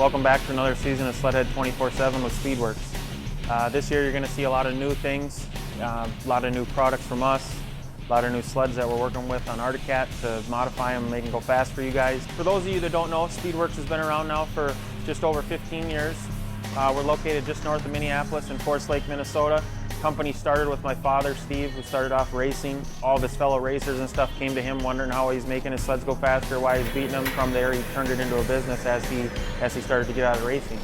Welcome back to another season of Sled Head 24/7 with Speedwerx. This year you're going to see a lot of new things, a lot of new products from us, a lot of new sleds that we're working with on Arctic Cat to modify them and make them go fast for you guys. For those of you that don't know, Speedwerx has been around now for just over 15 years. We're located just north of Minneapolis in Forest Lake, Minnesota. The company started with my father, Steve, who started off racing. All of his fellow racers and stuff came to him wondering how he's making his sleds go faster, why he's beating them. From there, he turned it into a business as he started to get out of racing.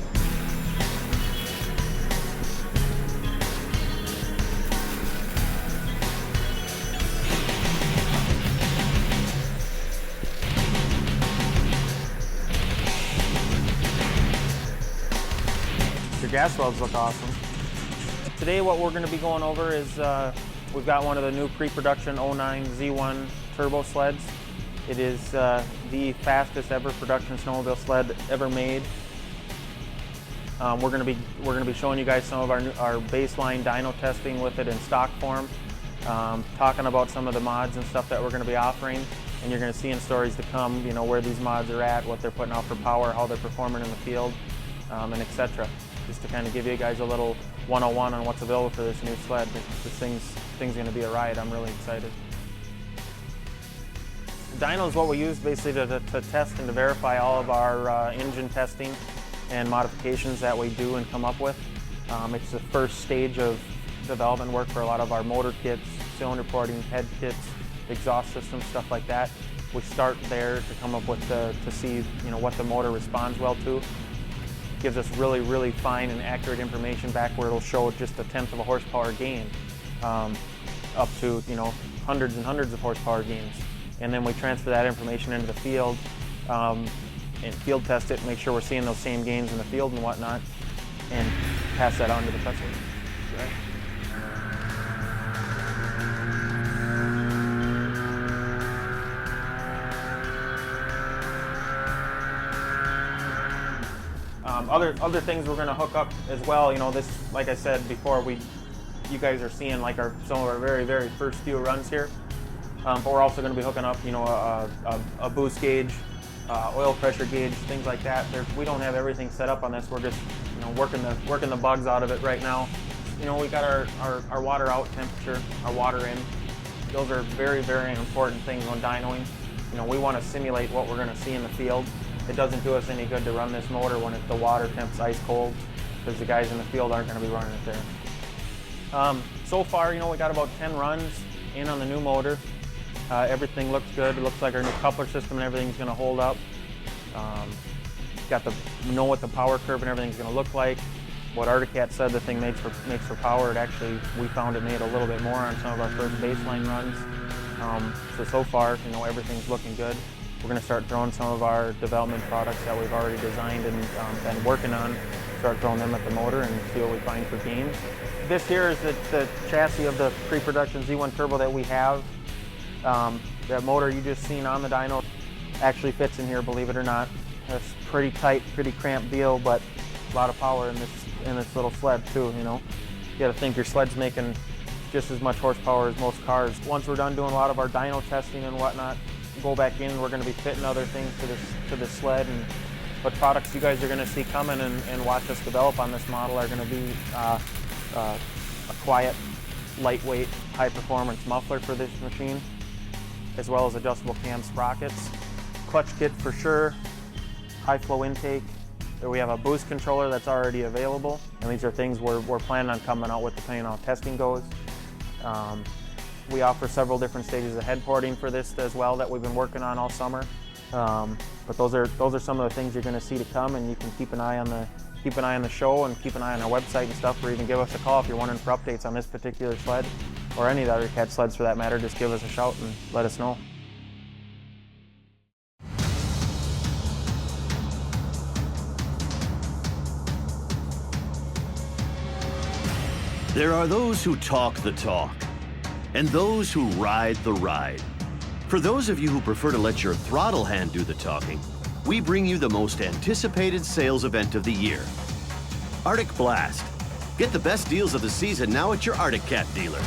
Your gas welds look awesome. Today what we're going to be going over is we've got one of the new pre-production 09 Z1 turbo sleds. It is the fastest ever production snowmobile sled ever made. We're going to be showing you guys some of our baseline dyno testing with it in stock form, talking about some of the mods and stuff that we're going to be offering, and you're going to see in stories to come, you know, where these mods are at, what they're putting out for power, how they're performing in the field, and etc. Just to kind of give you guys a little 101 on what's available for this new sled. This thing's going to be a ride. I'm really excited. Dyno is what we use basically to test and to verify all of our engine testing and modifications that we do and come up with. It's the first stage of development work for a lot of our motor kits, cylinder porting, head kits, exhaust systems, stuff like that. We start there to come up with to see, you know, what the motor responds well to. Gives us really, really fine and accurate information back where it'll show just a tenth of a horsepower gain, up to, you know, hundreds and hundreds of horsepower gains. And then we transfer that information into the field and field test it, make sure we're seeing those same gains in the field and whatnot, and pass that on to the customer. Right. Other things we're going to hook up as well. You know, this, like I said before, you guys are seeing like some of our very, very first few runs here. But we're also going to be hooking up, you know, a boost gauge, oil pressure gauge, things like that. We don't have everything set up on this. We're just, you know, working the bugs out of it right now. You know, we got our water out temperature, our water in. Those are very, very important things when dynoing. You know, we want to simulate what we're going to see in the field. It doesn't do us any good to run this motor when the water temp's ice cold, because the guys in the field aren't going to be running it there. So far, you know, we got about 10 runs in on the new motor. Everything looks good. It looks like our new coupler system and everything's going to hold up. Know what the power curve and everything's going to look like. What Arctic Cat said the thing makes for power, it actually, we found it made a little bit more on some of our first baseline runs. So far, you know, everything's looking good. We're going to start throwing some of our development products that we've already designed and been working on, start throwing them at the motor and see what we find for gains. This here is the chassis of the pre-production Z1 Turbo that we have. That motor you just seen on the dyno actually fits in here, believe it or not. It's pretty tight, pretty cramped deal, but a lot of power in this little sled too, you know. You got to think your sled's making just as much horsepower as most cars. Once we're done doing a lot of our dyno testing and whatnot, go back in, we're going to be fitting other things to this sled, and what products you guys are going to see coming and watch us develop on this model are going to be a quiet, lightweight, high-performance muffler for this machine, as well as adjustable cam sprockets, clutch kit for sure, high-flow intake. We have a boost controller that's already available, and these are things we're planning on coming out with depending on how testing goes. We offer several different stages of head porting for this as well that we've been working on all summer. But those are some of the things you're going to see to come, and you can keep an eye on the show and keep an eye on our website and stuff, or even give us a call if you're wondering for updates on this particular sled or any of the other Cat sleds for that matter. Just give us a shout and let us know. There are those who talk the talk, and those who ride the ride. For those of you who prefer to let your throttle hand do the talking, we bring you the most anticipated sales event of the year, Arctic Blast. Get the best deals of the season now at your Arctic Cat dealer.